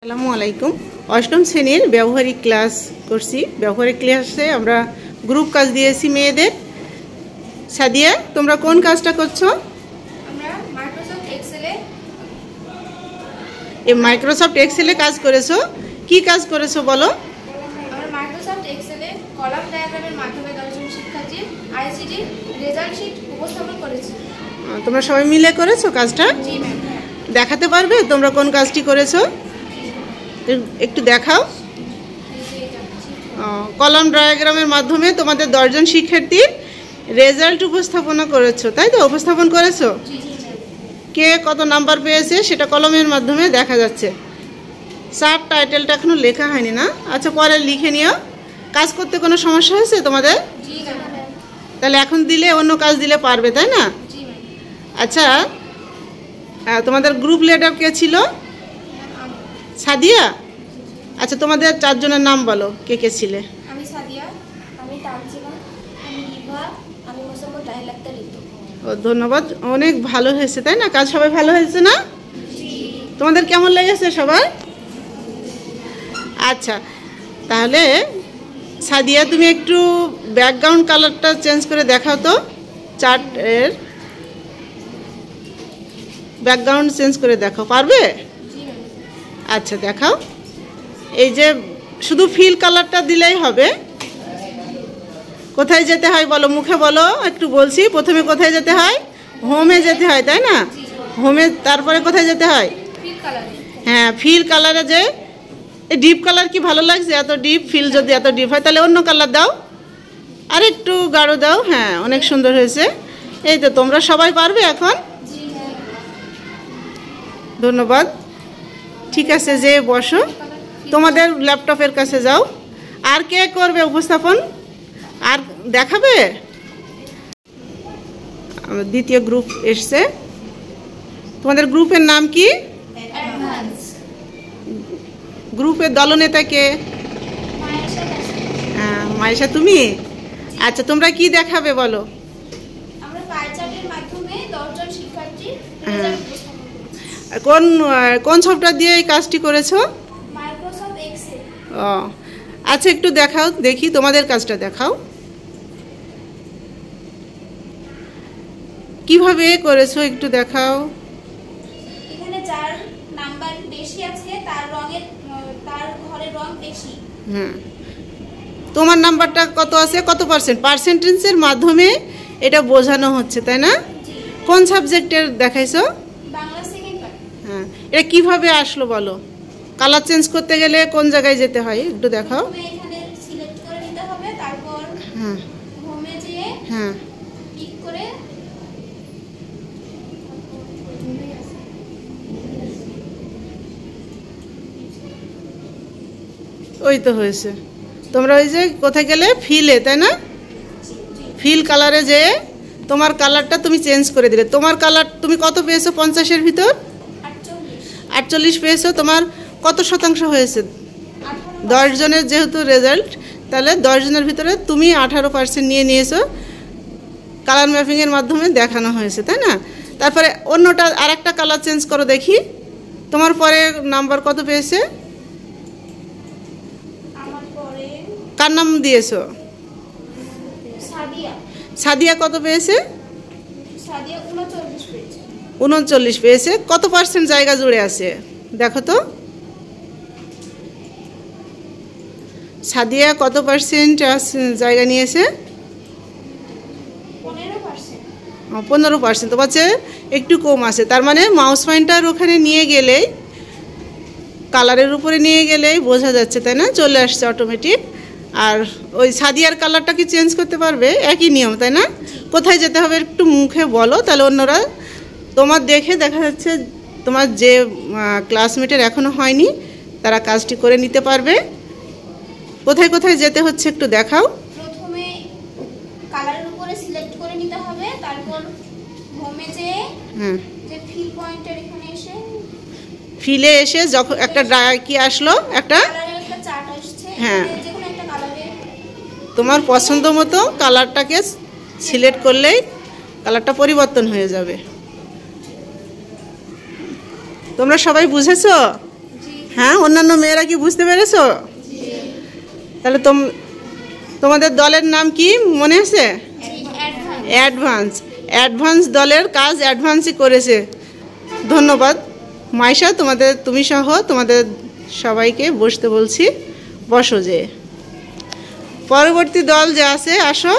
আসসালামু আলাইকুম। অষ্টম শ্রেণীর ব্যবহারিক ক্লাস করছি। ব্যবহারিক ক্লাসে আমরা গ্রুপ কাজ দিয়েছি মেয়েদের। সাদিয়া, তোমরা কোন কাজটা করছো? আমরা মাইক্রোসফট এক্সেলে মাইক্রোসফট এক্সেলে কাজ করেছো। কি কাজ করেছো বলো? আমরা মাইক্রোসফট এক্সেলে কলাম ডায়াগ্রামের মাধ্যমে 10 জন শিক্ষার্থীর আইসিটি রেজাল্ট শিট উপস্থাপন করেছি। তোমরা সবাই মিলে করেছো কাজটা? জি ম্যাম। দেখাতে পারবে তোমরা কোন কাজটি করেছো? একটু দেখাও। কলাম ডায়াগ্রামের মাধ্যমে তোমাদের 10 জন শিক্ষার্থীর রেজাল্ট উপস্থাপনা করেছো, তাই তো? উপস্থাপন করেছো। কে কত নাম্বার পেয়েছে সেটা কলমের মাধ্যমে দেখা যাচ্ছে। সাব টাইটেলটা এখনো লেখা হয়নি না? আচ্ছা, পরে লিখে নিও। কাজ করতে কোনো সমস্যা হয়েছে তোমাদের? তাহলে এখন দিলে অন্য কাজ দিলে পারবে, তাই না? আচ্ছা, তোমাদের গ্রুপ লিডার কে ছিল? সাদিয়া। আচ্ছা, তোমাদের 4 জনের নাম বলো, কে কে ছিলে? আমি সাদিয়া, আমি তানজিমা, আমি রিভা, আমি মোসাম্মদ লাইলা আক্তার ঋতু। ও, ধন্যবাদ। অনেক ভালো হয়েছে, তাই না? কাজ সবাই ভালো হয়েছে না? তোমাদের কেমন লেগেছে সবার? আচ্ছা, তাহলে সাদিয়া তুমি একটু ব্যাকগ্রাউন্ড কালারটা চেঞ্জ করে দেখাও তো। চার্টের ব্যাকগ্রাউন্ড চেঞ্জ করে দেখাও, পারবে? আচ্ছা, দেখাও। এই যে শুধু ফিল কালারটা দিলেই হবে। কোথায় যেতে হয় বলো, মুখে বলো। একটু বলছি, প্রথমে কোথায় যেতে হয়? হোমে যেতে হয়, তাই না? হোমে তারপরে কোথায় যেতে হয়? হ্যাঁ, ফিল কালারে। যে এই ডিপ কালার কি ভালো লাগছে? এত ডিপ ফিল যদি এত ডিপ হয় তাহলে অন্য কালার দাও, আর একটু গাঢ় দাও। হ্যাঁ, অনেক সুন্দর হয়েছে। এই তো, তোমরা সবাই পারবে এখন। ধন্যবাদ। ঠিক আছে, যে বসো, তোমাদের ল্যাপটপের কাছে যাও। আর কে করবে উপস্থাপন? আর দেখাবে? দ্বিতীয় গ্রুপ এসছে। তোমাদের গ্রুপের নাম কি? গ্রুপের দলনেতা কে? হ্যাঁ, মায়েশা, তুমি? আচ্ছা, তোমরা কি দেখাবে বলো? আমরা পাই চার্টের মাধ্যমে 10 জন শিক্ষার্থীর রেজাল্ট উপস্থাপন করেছি। কোন সফটওয়্যার দিয়ে এই কাজটি করেছো? Microsoft Excel. ও, আচ্ছা, একটু দেখাও দেখি, তোমাদের কাজটা দেখাও। কিভাবে করেছো একটু দেখাও। এখানে যার নাম্বার বেশি আছে তার ঘরের রং বেশি। হ্যাঁ, তোমার নাম্বারটা কত আছে, কত পার্সেন্ট? পার্সেন্টেজের মাধ্যমে এটা বোঝানো হচ্ছে, তাই না? কোন সাবজেক্টের দেখাইছো? Bangla second part. হ্যাঁ, এটা কিভাবে আসলো বলো? কালার চেঞ্জ করতে গেলে কোন জায়গায় যেতে হয় একটু দেখাও। প্রথমে এখানে সিলেক্ট করে নিতে হবে, তারপর হ্যাঁ হোমে যেয়ে হ্যাঁ ক্লিক করে ওই তো হয়েছে। তোমরা ওই যে কোথায় গেলে? ফিলে, তাই না? ফিল কালারে যে তোমার কালারটা তুমি চেঞ্জ করে দিলে। তোমার কালার তুমি কত পেয়েছো? 50-এর ভিতর 48 পেয়েছো। তোমার কত শতাংশ হয়েছে? 10 জনের যেহেতু রেজাল্ট, তাহলে 10 জনের ভিতরে তুমি 18% নিয়ে নিয়েছো। কালার ম্যাপিংয়ের মাধ্যমে দেখানো হয়েছে, তাই না? তারপরে অন্যটা আর একটা কালার চেঞ্জ করো দেখি। তোমার পরে নাম্বার কত পেয়েছে? আমার পরে কার নাম দিয়েছো? সাদিয়া। সাদিয়া কত পেয়েছে? সাদিয়া 39 পেয়েছে। 39 পেয়েছে। কত পার্সেন্ট জায়গা জুড়ে আছে দেখো তো। সাদিয়া কত পার্সেন্ট জায়গা নিয়েছে? 15%। 15%। তোমার চেয়ে একটু কম আছে। তার মানে মাউস পয়েন্টার ওখানে নিয়ে গেলেই, কালারের উপরে নিয়ে গেলেই বোঝা যাচ্ছে, তাই না? চলে আসছে অটোমেটিক। আর ওই সাদিয়ার কালারটা কি চেঞ্জ করতে পারবে? একই নিয়ম, তাই না? কোথায় যেতে হবে একটু মুখে বলো, তাহলে অন্যরা তোমার দেখে দেখা যাচ্ছে তোমার যে ক্লাসমেটের এখনো হয়নি তারা কাজটি করে নিতে পারবে। কোথায় কোথায় যেতে হচ্ছে একটু দেখাও। প্রথমে কালারের উপরে সিলেক্ট করে নিতে হবে, তারপর হোমে যেয়ে যে ফিল পয়েন্টের এখানে এসে ফিলে এসে যখন একটা কি আসলো, একটা কালারের একটা চার্ট আসছে। হ্যাঁ, যে কোনো একটা কালারে তোমার পছন্দ মতো কালারটাকে সিলেক্ট করলেই কালারটা পরিবর্তন হয়ে যাবে। তোমরা সবাই বুঝেছো? হ্যাঁ, অন্যান্য মেয়েরা কি বুঝতে পেরেছো? তাহলে তোমাদের দলের নাম কি মনে আছে? অ্যাডভান্স। অ্যাডভান্স দলের কাজ অ্যাডভান্সই করেছে। ধন্যবাদ মাইশা, তুমি সহ তোমাদের সবাইকে বসতে বলছি। বসো। যে পরবর্তী দল যে আছে, আসো।